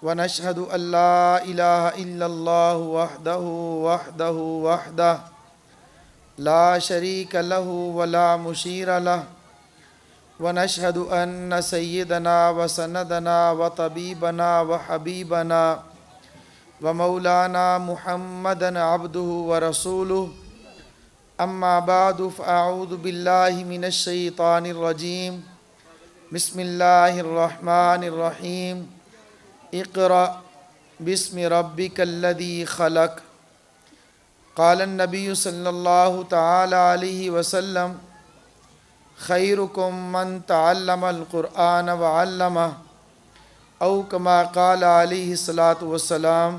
ونشهد أن لا إله إلا الله وحده لا شريك له ولا مشير له ونشهد أن سيدنا وسندنا وطبيبنا وحبيبنا ومولانا محمدا عبده ورسوله أما بعد فأعوذ بالله من الشيطان الرجيم بسم الله الرحمن الرحيم اقرأ باسم ربك الذي خلق قال النبي صلى الله تعالى عليه وسلم خيركم من تعلم القرآن وعلمه أو كما قال عليه الصلاة والسلام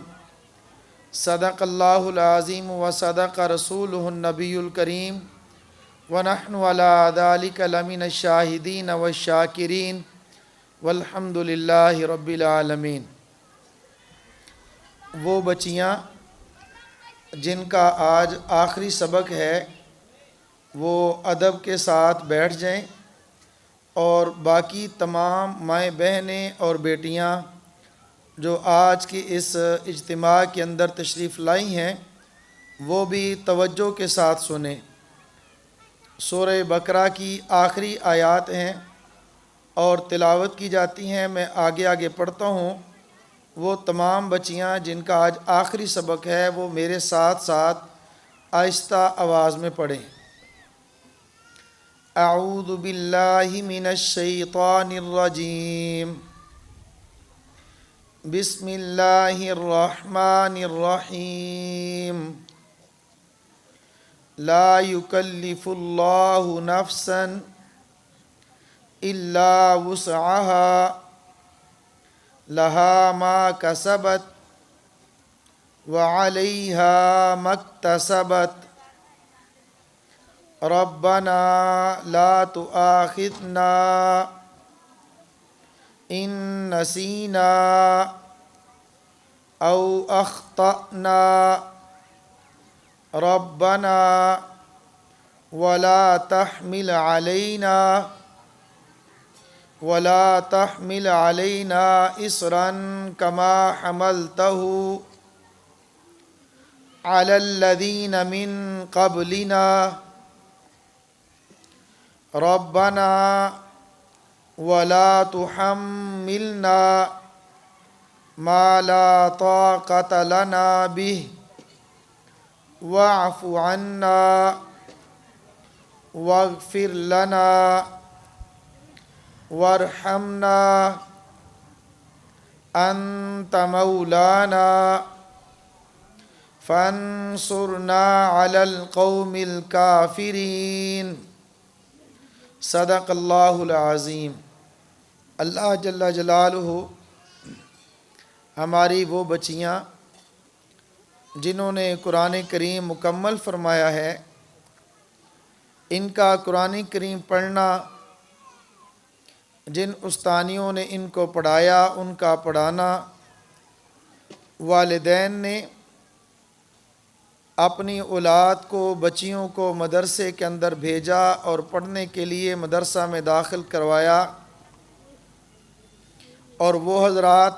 صدق الله العظيم وصدق رسوله النبي الكريم ونحن على ذلك لمن الشاهدين والشاكرين والحمد للہ رب العالمین۔ وہ بچیاں جن کا آج آخری سبق ہے وہ ادب کے ساتھ بیٹھ جائیں، اور باقی تمام مائیں بہنیں اور بیٹیاں جو آج کی اس اجتماع کے اندر تشریف لائی ہیں وہ بھی توجہ کے ساتھ سنیں۔ سورہ بقرہ کی آخری آیات ہیں اور تلاوت کی جاتی ہیں، میں آگے آگے پڑھتا ہوں۔ وہ تمام بچیاں جن کا آج آخری سبق ہے وہ میرے ساتھ ساتھ آہستہ آواز میں پڑھیں۔ اعوذ باللہ من الشیطان الرجیم، بسم اللہ الرحمن الرحیم، لا یکلف اللہ نفسا إلا وسعها لها ما كسبت وعليها ما اكتسبت ربنا لا تؤاخذنا إن نسينا أو أخطأنا ربنا ولا تحمل علينا إصرا كما حملته على الذين من قبلنا ربنا ولا تحملنا ما لا طاقة لنا به واعف عنا واغفر لنا وارحمنا انت مولانا فانصرنا على القوم الكافرين صدق اللہ العظیم۔ اللہ جل جلالہ ہماری وہ بچیاں جنہوں نے قرآن کریم مکمل فرمایا ہے، ان کا قرآن کریم پڑھنا، جن استانیوں نے ان کو پڑھایا ان کا پڑھانا، والدین نے اپنی اولاد کو، بچیوں کو مدرسے کے اندر بھیجا اور پڑھنے کے لیے مدرسہ میں داخل کروایا، اور وہ حضرات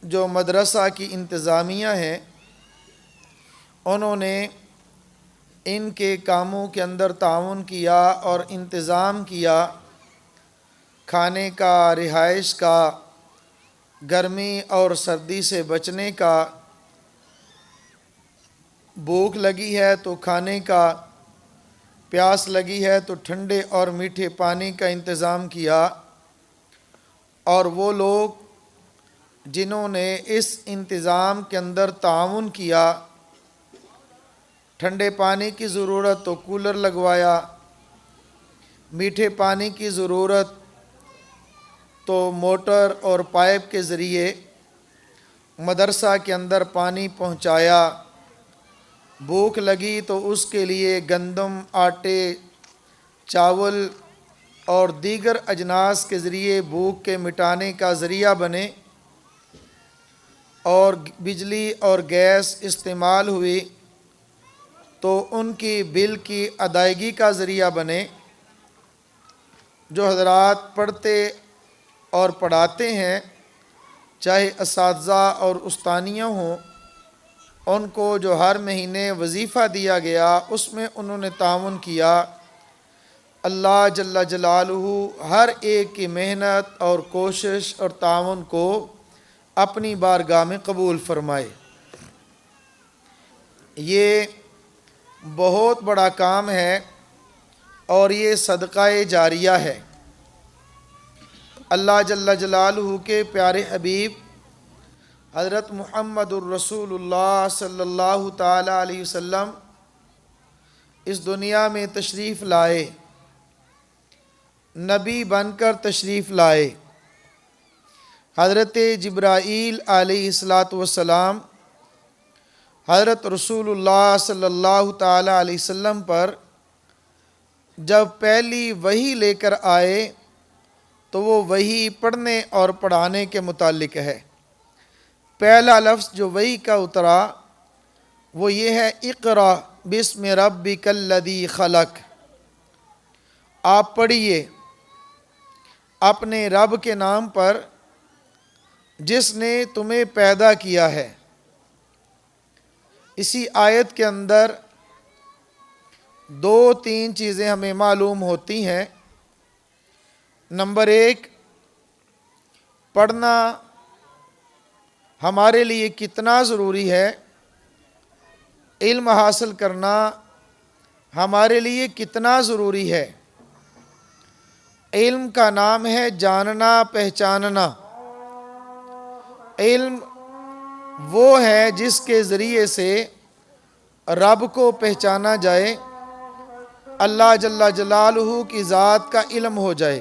جو مدرسہ کی انتظامیہ ہیں انہوں نے ان کے کاموں کے اندر تعاون کیا اور انتظام کیا، کھانے کا، رہائش کا، گرمی اور سردی سے بچنے کا، بھوک لگی ہے تو کھانے کا، پیاس لگی ہے تو ٹھنڈے اور میٹھے پانی کا انتظام کیا۔ اور وہ لوگ جنہوں نے اس انتظام کے اندر تعاون کیا، ٹھنڈے پانی کی ضرورت تو کولر لگوایا، میٹھے پانی کی ضرورت تو موٹر اور پائپ کے ذریعے مدرسہ کے اندر پانی پہنچایا، بھوک لگی تو اس کے لیے گندم، آٹے، چاول اور دیگر اجناس کے ذریعے بھوک کے مٹانے کا ذریعہ بنے، اور بجلی اور گیس استعمال ہوئی تو ان کی بل کی ادائیگی کا ذریعہ بنے۔ جو حضرات پڑھتے اور پڑھاتے ہیں چاہے اساتذہ اور استانیہ ہوں، ان کو جو ہر مہینے وظیفہ دیا گیا اس میں انہوں نے تعاون کیا۔ اللہ جل جلالہ ہر ایک کی محنت اور کوشش اور تعاون کو اپنی بارگاہ میں قبول فرمائے۔ یہ بہت بڑا کام ہے اور یہ صدقہ جاریہ ہے۔ اللہ جل جلالہ کے پیارے حبیب حضرت محمد الرسول اللہ صلی اللہ تعالی علیہ وسلم اس دنیا میں تشریف لائے، نبی بن کر تشریف لائے۔ حضرت جبرائیل علیہ السلام حضرت رسول اللہ صلی اللہ تعالی علیہ وسلم پر جب پہلی وحی لے کر آئے تو وہ وحی پڑھنے اور پڑھانے کے متعلق ہے۔ پہلا لفظ جو وحی کا اترا وہ یہ ہے، اقرأ بسم ربک الذی خلق۔ آپ پڑھیے اپنے رب کے نام پر جس نے تمہیں پیدا کیا ہے۔ اسی آیت کے اندر دو تین چیزیں ہمیں معلوم ہوتی ہیں۔ نمبر ایک، پڑھنا ہمارے لیے کتنا ضروری ہے، علم حاصل کرنا ہمارے لیے کتنا ضروری ہے۔ علم کا نام ہے جاننا پہچاننا۔ علم وہ ہے جس کے ذریعے سے رب کو پہچانا جائے، اللہ جل جلالہ کی ذات کا علم ہو جائے۔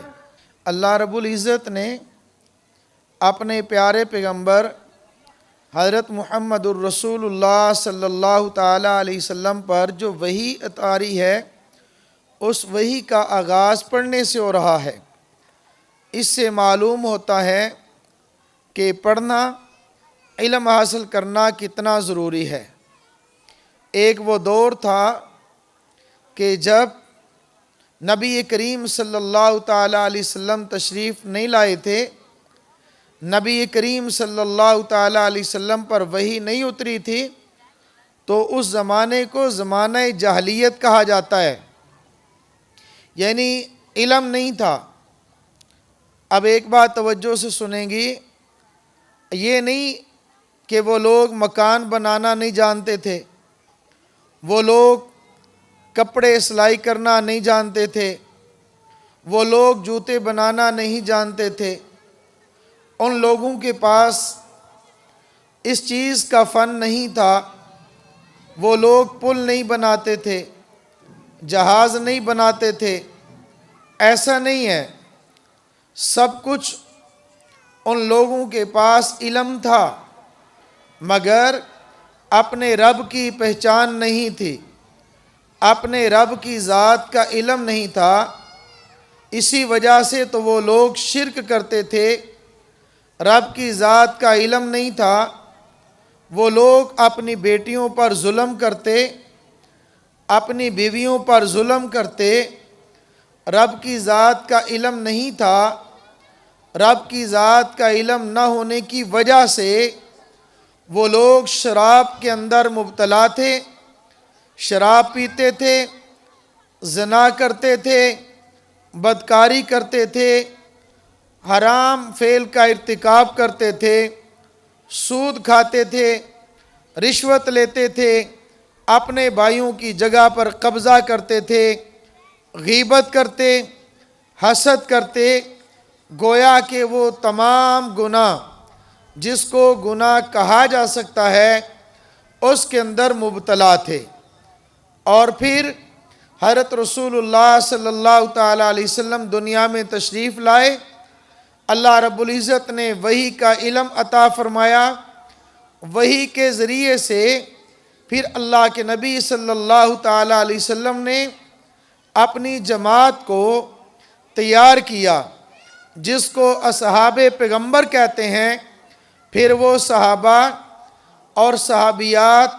اللہ رب العزت نے اپنے پیارے پیغمبر حضرت محمد الرسول اللہ صلی اللہ تعالی علیہ وسلم پر جو وحی اتاری ہے، اس وحی کا آغاز پڑھنے سے ہو رہا ہے۔ اس سے معلوم ہوتا ہے کہ پڑھنا، علم حاصل کرنا کتنا ضروری ہے۔ ایک وہ دور تھا کہ جب نبی کریم صلی اللہ تعالی علیہ وسلم تشریف نہیں لائے تھے، نبی کریم صلی اللہ تعالی علیہ وسلم پر وحی نہیں اتری تھی، تو اس زمانے کو زمانہ جاہلیت کہا جاتا ہے، یعنی علم نہیں تھا۔ اب ایک بات توجہ سے سنیں گی، یہ نہیں کہ وہ لوگ مکان بنانا نہیں جانتے تھے، وہ لوگ کپڑے سلائی کرنا نہیں جانتے تھے، وہ لوگ جوتے بنانا نہیں جانتے تھے۔ ان لوگوں کے پاس اس چیز کا فن نہیں تھا، وہ لوگ پل نہیں بناتے تھے، جہاز نہیں بناتے تھے۔ ایسا نہیں ہے، سب کچھ ان لوگوں کے پاس علم تھا، مگر اپنے رب کی پہچان نہیں تھی، اپنے رب کی ذات کا علم نہیں تھا۔ اسی وجہ سے تو وہ لوگ شرک کرتے تھے، رب کی ذات کا علم نہیں تھا۔ وہ لوگ اپنی بیٹیوں پر ظلم کرتے، اپنی بیویوں پر ظلم کرتے، رب کی ذات کا علم نہیں تھا۔ رب کی ذات کا علم نہ ہونے کی وجہ سے وہ لوگ شراب کے اندر مبتلا تھے، شراب پیتے تھے، زنا کرتے تھے، بدکاری کرتے تھے، حرام فعل کا ارتکاب کرتے تھے، سود کھاتے تھے، رشوت لیتے تھے، اپنے بھائیوں کی جگہ پر قبضہ کرتے تھے، غیبت کرتے، حسد کرتے، گویا کہ وہ تمام گناہ جس کو گناہ کہا جا سکتا ہے اس کے اندر مبتلا تھے۔ اور پھر حضرت رسول اللہ صلی اللہ تعالی علیہ وسلم دنیا میں تشریف لائے، اللہ رب العزت نے وحی کا علم عطا فرمایا۔ وحی کے ذریعے سے پھر اللہ کے نبی صلی اللہ تعالی علیہ وسلم نے اپنی جماعت کو تیار کیا، جس کو اصحاب پیغمبر کہتے ہیں۔ پھر وہ صحابہ اور صحابیات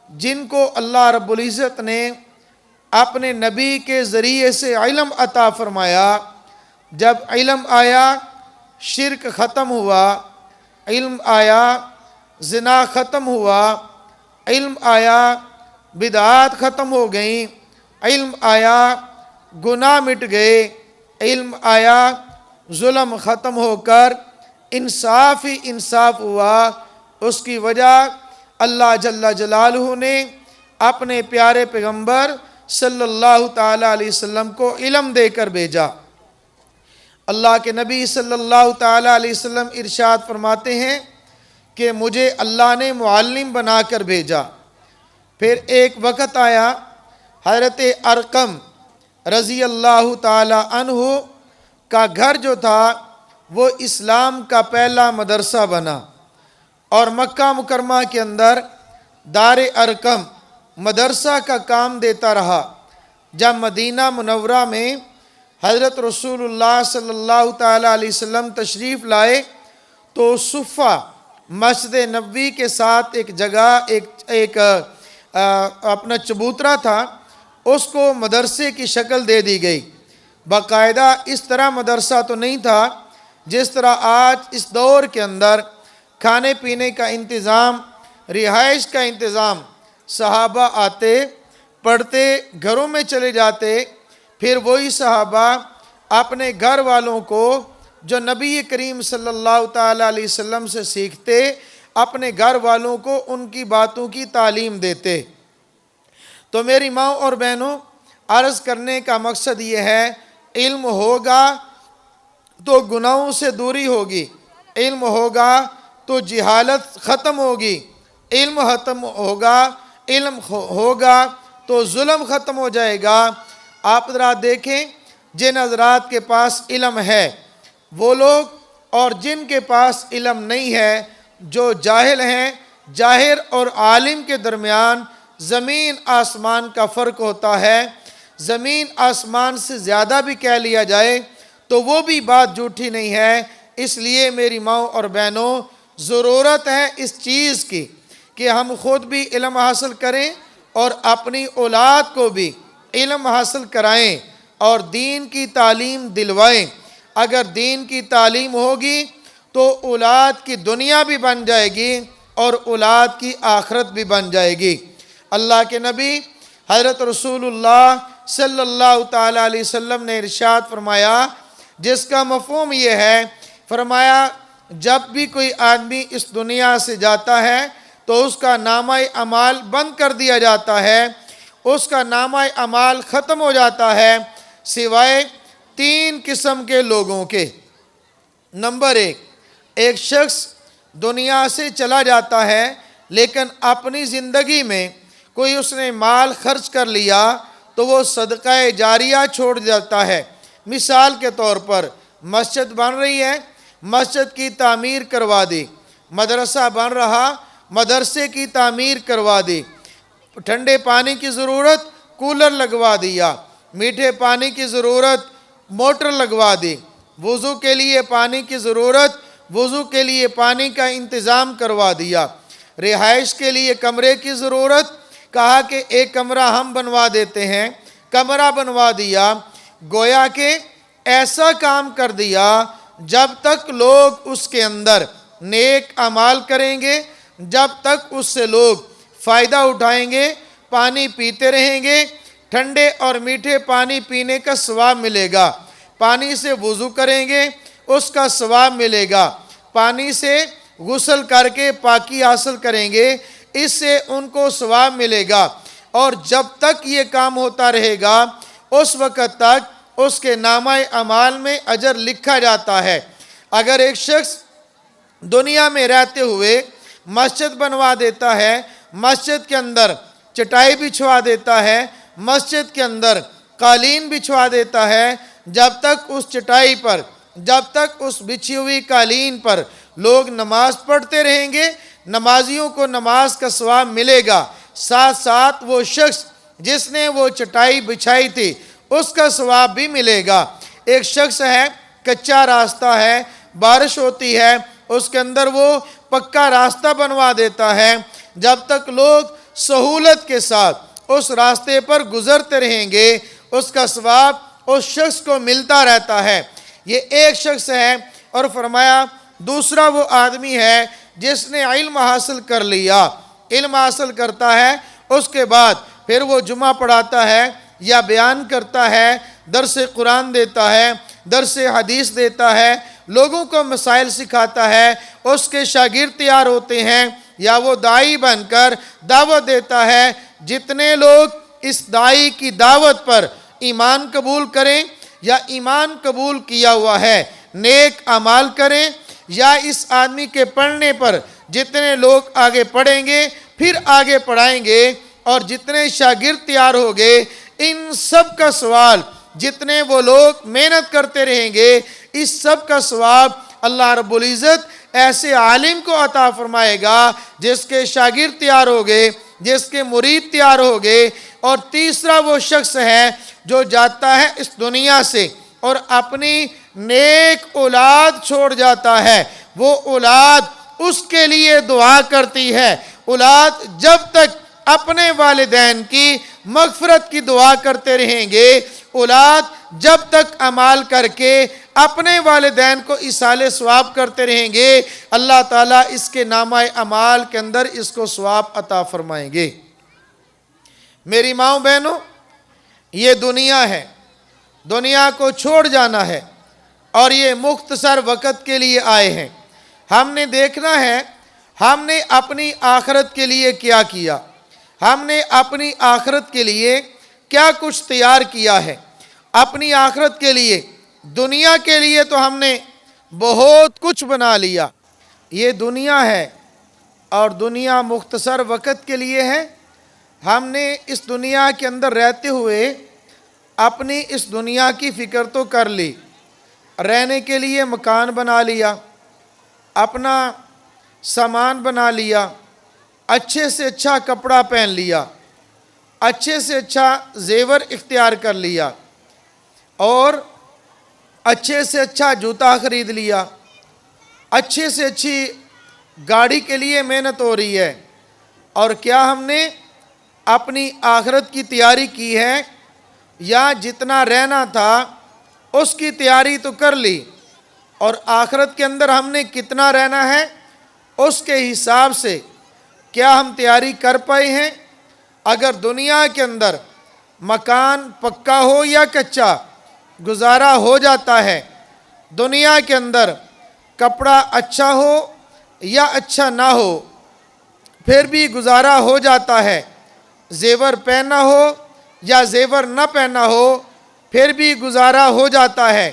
جن کو اللہ رب العزت نے اپنے نبی کے ذریعے سے علم عطا فرمایا، جب علم آیا، شرک ختم ہوا، علم آیا زنا ختم ہوا، علم آیا بدعات ختم ہو گئیں، علم آیا گناہ مٹ گئے، علم آیا ظلم ختم ہو کر انصاف ہی انصاف ہوا۔ اس کی وجہ اللہ جل جلالہ نے اپنے پیارے پیغمبر صلی اللہ تعالیٰ علیہ وسلم کو علم دے کر بھیجا۔ اللہ کے نبی صلی اللہ تعالیٰ علیہ وسلم ارشاد فرماتے ہیں کہ مجھے اللہ نے معلم بنا کر بھیجا۔ پھر ایک وقت آیا حضرت ارقم رضی اللہ تعالیٰ عنہ کا گھر جو تھا وہ اسلام کا پہلا مدرسہ بنا، اور مکہ مکرمہ کے اندر دار ارقم مدرسہ کا کام دیتا رہا۔ جب مدینہ منورہ میں حضرت رسول اللہ صلی اللہ تعالیٰ علیہ وسلم تشریف لائے تو صفہ مسجد نبوی کے ساتھ ایک جگہ ایک اپنا چبوترا تھا، اس کو مدرسے کی شکل دے دی گئی۔ باقاعدہ اس طرح مدرسہ تو نہیں تھا جس طرح آج اس دور کے اندر کھانے پینے کا انتظام، رہائش کا انتظام، صحابہ آتے پڑھتے گھروں میں چلے جاتے، پھر وہی صحابہ اپنے گھر والوں کو جو نبی کریم صلی اللہ تعالیٰ علیہ وسلم سے سیکھتے، اپنے گھر والوں کو ان کی باتوں کی تعلیم دیتے۔ تو میری ماں اور بہنوں، عرض کرنے کا مقصد یہ ہے، علم ہوگا تو گناہوں سے دوری ہوگی، علم ہوگا تو جہالت ختم ہوگی، علم ہوگا تو ظلم ختم ہو جائے گا۔ آپ ذرا دیکھیں، جن حضرات کے پاس علم ہے وہ لوگ اور جن کے پاس علم نہیں ہے، جو جاہل ہیں، جاہل اور عالم کے درمیان زمین آسمان کا فرق ہوتا ہے۔ زمین آسمان سے زیادہ بھی کہہ لیا جائے تو وہ بھی بات جھوٹی نہیں ہے۔ اس لیے میری ماں اور بہنوں، ضرورت ہے اس چیز کی کہ ہم خود بھی علم حاصل کریں اور اپنی اولاد کو بھی علم حاصل کرائیں اور دین کی تعلیم دلوائیں۔ اگر دین کی تعلیم ہوگی تو اولاد کی دنیا بھی بن جائے گی اور اولاد کی آخرت بھی بن جائے گی۔ اللہ کے نبی حضرت رسول اللہ صلی اللہ تعالیٰ علیہ وسلم نے ارشاد فرمایا، جس کا مفہوم یہ ہے، فرمایا جب بھی کوئی آدمی اس دنیا سے جاتا ہے تو اس کا نامہ اعمال بند کر دیا جاتا ہے، اس کا نامہ اعمال ختم ہو جاتا ہے، سوائے 3 قسم کے لوگوں کے۔ نمبر 1، ایک شخص دنیا سے چلا جاتا ہے لیکن اپنی زندگی میں کوئی اس نے مال خرچ کر لیا تو وہ صدقہ جاریہ چھوڑ جاتا ہے۔ مثال کے طور پر مسجد بن رہی ہے، مسجد کی تعمیر کروا دی، مدرسہ بن رہا، مدرسے کی تعمیر کروا دی، ٹھنڈے پانی کی ضرورت کولر لگوا دیا، میٹھے پانی کی ضرورت موٹر لگوا دی، وضو کے لیے پانی کی ضرورت وضو کے لیے پانی کا انتظام کروا دیا، رہائش کے لیے کمرے کی ضرورت، کہا کہ ایک کمرہ ہم بنوا دیتے ہیں، کمرہ بنوا دیا۔ گویا کہ ایسا کام کر دیا جب تک لوگ اس کے اندر نیک اعمال کریں گے، جب تک اس سے لوگ فائدہ اٹھائیں گے، پانی پیتے رہیں گے، ٹھنڈے اور میٹھے پانی پینے کا ثواب ملے گا، پانی سے وضو کریں گے اس کا ثواب ملے گا، پانی سے غسل کر کے پاکی حاصل کریں گے اس سے ان کو ثواب ملے گا، اور جب تک یہ کام ہوتا رہے گا اس وقت تک اس کے نامہ اعمال میں اجر لکھا جاتا ہے۔ اگر ایک شخص دنیا میں رہتے ہوئے مسجد بنوا دیتا ہے، مسجد کے اندر چٹائی بچھوا دیتا ہے، مسجد کے اندر قالین بچھوا دیتا ہے، جب تک اس چٹائی پر، جب تک اس بچھی ہوئی قالین پر لوگ نماز پڑھتے رہیں گے، نمازیوں کو نماز کا ثواب ملے گا، ساتھ ساتھ وہ شخص جس نے وہ چٹائی بچھائی تھی اس کا ثواب بھی ملے گا۔ ایک شخص ہے، کچا راستہ ہے، بارش ہوتی ہے، اس کے اندر وہ پکا راستہ بنوا دیتا ہے، جب تک لوگ سہولت کے ساتھ اس راستے پر گزرتے رہیں گے اس کا ثواب اس شخص کو ملتا رہتا ہے۔ یہ ایک شخص ہے، اور فرمایا دوسرا وہ آدمی ہے جس نے علم حاصل کر لیا، علم حاصل کرتا ہے، اس کے بعد پھر وہ جمعہ پڑھاتا ہے یا بیان کرتا ہے، درس قرآن دیتا ہے، درس حدیث دیتا ہے، لوگوں کو مسائل سکھاتا ہے، اس کے شاگرد تیار ہوتے ہیں، یا وہ داعی بن کر دعوت دیتا ہے۔ جتنے لوگ اس داعی کی دعوت پر ایمان قبول کریں یا ایمان قبول کیا ہوا ہے نیک اعمال کریں، یا اس آدمی کے پڑھنے پر جتنے لوگ آگے پڑھیں گے پھر آگے پڑھائیں گے، اور جتنے شاگرد تیار ہو گئے، ان سب کا ثواب، جتنے وہ لوگ محنت کرتے رہیں گے، اس سب کا ثواب اللہ رب العزت ایسے عالم کو عطا فرمائے گا جس کے شاگرد تیار ہو گئے، جس کے مرید تیار ہو گئے۔ اور تیسرا وہ شخص ہے جو جاتا ہے اس دنیا سے اور اپنی نیک اولاد چھوڑ جاتا ہے، وہ اولاد اس کے لیے دعا کرتی ہے۔ اولاد جب تک اپنے والدین کی مغفرت کی دعا کرتے رہیں گے، اولاد جب تک عمال کر کے اپنے والدین کو ایصال ثواب کرتے رہیں گے، اللہ تعالیٰ اس کے نامہ اعمال کے اندر اس کو ثواب عطا فرمائیں گے۔ میری ماؤں بہنوں، یہ دنیا ہے، دنیا کو چھوڑ جانا ہے، اور یہ مختصر وقت کے لیے آئے ہیں۔ ہم نے دیکھنا ہے ہم نے اپنی آخرت کے لیے کیا کیا، ہم نے اپنی آخرت کے لیے کیا کچھ تیار کیا ہے۔ اپنی آخرت کے لیے، دنیا کے لیے تو ہم نے بہت کچھ بنا لیا۔ یہ دنیا ہے اور دنیا مختصر وقت کے لیے ہے۔ ہم نے اس دنیا کے اندر رہتے ہوئے اپنی اس دنیا کی فکر تو کر لی، رہنے کے لیے مکان بنا لیا، اپنا سامان بنا لیا، اچھے سے اچھا کپڑا پہن لیا، اچھے سے اچھا زیور اختیار کر لیا، اور اچھے سے اچھا جوتا خرید لیا، اچھے سے اچھی گاڑی کے لیے محنت ہو رہی ہے۔ اور کیا ہم نے اپنی آخرت کی تیاری کی ہے؟ یا جتنا رہنا تھا اس کی تیاری تو کر لی، اور آخرت کے اندر ہم نے کتنا رہنا ہے اس کے حساب سے کیا ہم تیاری کر پائے ہیں؟ اگر دنیا کے اندر مکان پکا ہو یا کچا گزارا ہو جاتا ہے، دنیا کے اندر کپڑا اچھا ہو یا اچھا نہ ہو پھر بھی گزارا ہو جاتا ہے، زیور پہنا ہو یا زیور نہ پہنا ہو پھر بھی گزارا ہو جاتا ہے،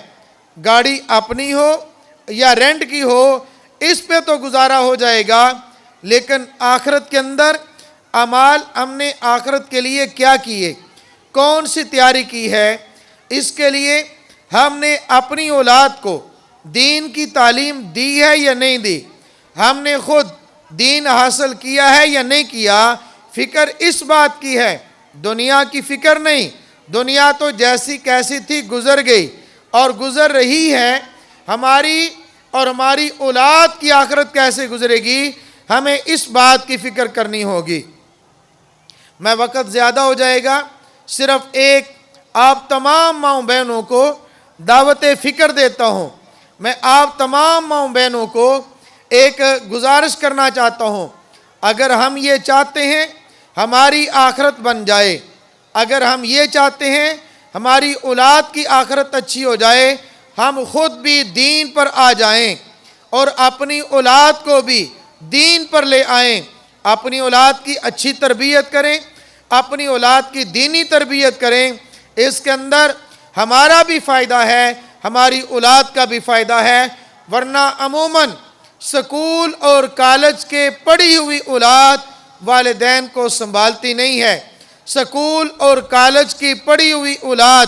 گاڑی اپنی ہو یا رینٹ کی ہو اس پہ تو گزارا ہو جائے گا۔ لیکن آخرت کے اندر اعمال ہم نے آخرت کے لیے کیا کیے، کون سی تیاری کی ہے؟ اس کے لیے ہم نے اپنی اولاد کو دین کی تعلیم دی ہے یا نہیں دی؟ ہم نے خود دین حاصل کیا ہے یا نہیں کیا؟ فکر اس بات کی ہے، دنیا کی فکر نہیں۔ دنیا تو جیسی کیسی تھی گزر گئی اور گزر رہی ہے، ہماری اور ہماری اولاد کی آخرت کیسے گزرے گی، ہمیں اس بات کی فکر کرنی ہوگی۔ میں وقت زیادہ ہو جائے گا، صرف ایک آپ تمام ماؤں بہنوں کو دعوت فکر دیتا ہوں۔ میں آپ تمام ماؤں بہنوں کو ایک گزارش کرنا چاہتا ہوں، اگر ہم یہ چاہتے ہیں ہماری آخرت بن جائے، اگر ہم یہ چاہتے ہیں ہماری اولاد کی آخرت اچھی ہو جائے، ہم خود بھی دین پر آ جائیں اور اپنی اولاد کو بھی دین پر لے آئیں، اپنی اولاد کی اچھی تربیت کریں، اپنی اولاد کی دینی تربیت کریں۔ اس کے اندر ہمارا بھی فائدہ ہے، ہماری اولاد کا بھی فائدہ ہے، ورنہ عموماً سکول اور کالج کے پڑھی ہوئی اولاد والدین کو سنبھالتی نہیں ہے۔ سکول اور کالج کی پڑھی ہوئی اولاد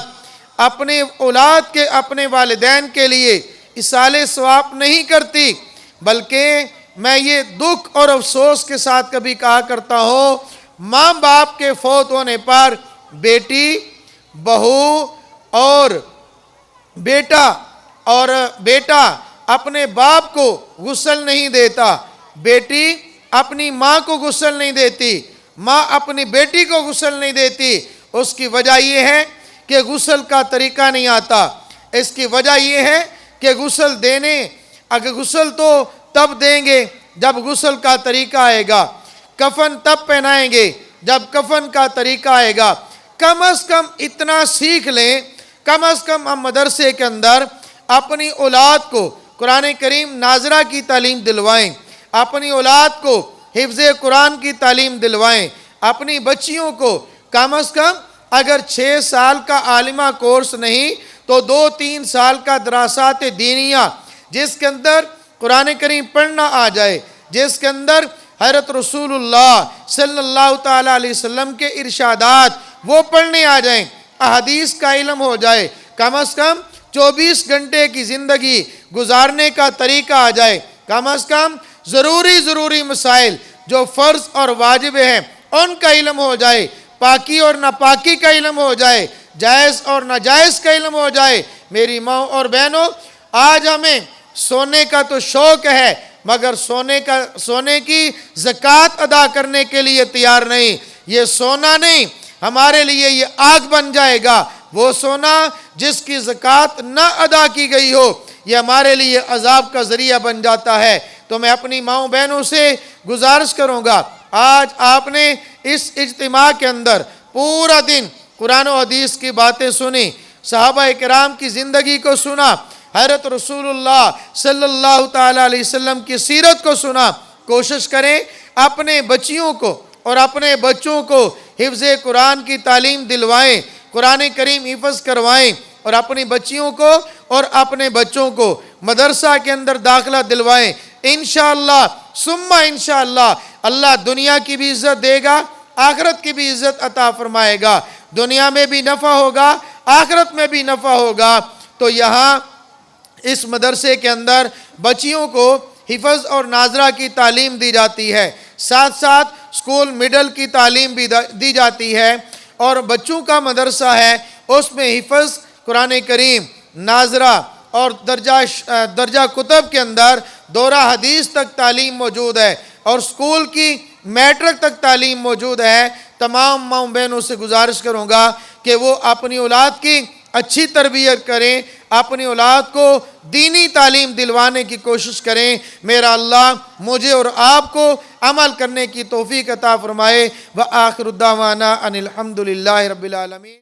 اپنے اولاد کے اپنے والدین کے لیے ایصال ثواب نہیں کرتی، بلکہ میں یہ دکھ اور افسوس کے ساتھ کبھی کہا کرتا ہوں، ماں باپ کے فوت ہونے پر بیٹی، بہو اور بیٹا اپنے باپ کو غسل نہیں دیتا، بیٹی اپنی ماں کو غسل نہیں دیتی، ماں اپنی بیٹی کو غسل نہیں دیتی۔ اس کی وجہ یہ ہے کہ غسل کا طریقہ نہیں آتا، اس کی وجہ یہ ہے کہ غسل دینے اگر غسل تو تب دیں گے جب غسل کا طریقہ آئے گا، کفن تب پہنائیں گے جب کفن کا طریقہ آئے گا۔ کم از کم اتنا سیکھ لیں، کم از کم ہم مدرسے کے اندر اپنی اولاد کو قرآن کریم ناظرہ کی تعلیم دلوائیں، اپنی اولاد کو حفظ قرآن کی تعلیم دلوائیں، اپنی بچیوں کو کم از کم اگر 6 سال کا عالمہ کورس نہیں تو 2-3 سال کا دراسات دینیہ، جس کے اندر قرآن کریم پڑھنا آ جائے، جس کے اندر حضرت رسول اللہ صلی اللہ تعالیٰ علیہ وسلم کے ارشادات وہ پڑھنے آ جائیں، احادیث کا علم ہو جائے، کم از کم 24 گھنٹے کی زندگی گزارنے کا طریقہ آ جائے، کم از کم ضروری مسائل جو فرض اور واجب ہیں ان کا علم ہو جائے، پاکی اور ناپاکی کا علم ہو جائے، جائز اور ناجائز کا علم ہو جائے۔ میری ماں اور بہنوں، آج ہمیں سونے کا تو شوق ہے مگر سونے کی زکوٰۃ ادا کرنے کے لیے تیار نہیں۔ یہ سونا نہیں، ہمارے لیے یہ آگ بن جائے گا۔ وہ سونا جس کی زکوٰۃ نہ ادا کی گئی ہو، یہ ہمارے لیے عذاب کا ذریعہ بن جاتا ہے۔ تو میں اپنی ماؤں بہنوں سے گزارش کروں گا، آج آپ نے اس اجتماع کے اندر پورا دن قرآن و حدیث کی باتیں سنی، صحابہ کرام کی زندگی کو سنا، حضرت رسول اللہ صلی اللہ تعالیٰ علیہ وسلم کی سیرت کو سنا۔ کوشش کریں اپنے بچیوں کو اور اپنے بچوں کو حفظ قرآن کی تعلیم دلوائیں، قرآن کریم حفظ کروائیں، اور اپنی بچیوں کو اور اپنے بچوں کو مدرسہ کے اندر داخلہ دلوائیں۔ انشاءاللہ ثم انشاءاللہ اللہ دنیا کی بھی عزت دے گا، آخرت کی بھی عزت عطا فرمائے گا، دنیا میں بھی نفع ہوگا، آخرت میں بھی نفع ہوگا۔ تو یہاں اس مدرسے کے اندر بچیوں کو حفظ اور ناظرہ کی تعلیم دی جاتی ہے، ساتھ ساتھ سکول مڈل کی تعلیم بھی دی جاتی ہے، اور بچوں کا مدرسہ ہے اس میں حفظ قرآن کریم، ناظرہ اور درجہ کتب کے اندر دورہ حدیث تک تعلیم موجود ہے، اور سکول کی میٹرک تک تعلیم موجود ہے۔ تمام ماؤں بہنوں سے گزارش کروں گا کہ وہ اپنی اولاد کی اچھی تربیت کریں، اپنی اولاد کو دینی تعلیم دلوانے کی کوشش کریں۔ میرا اللہ مجھے اور آپ کو عمل کرنے کی توفیق عطا فرمائے۔ وآخر الدعوانا ان الحمد للہ رب العالمین۔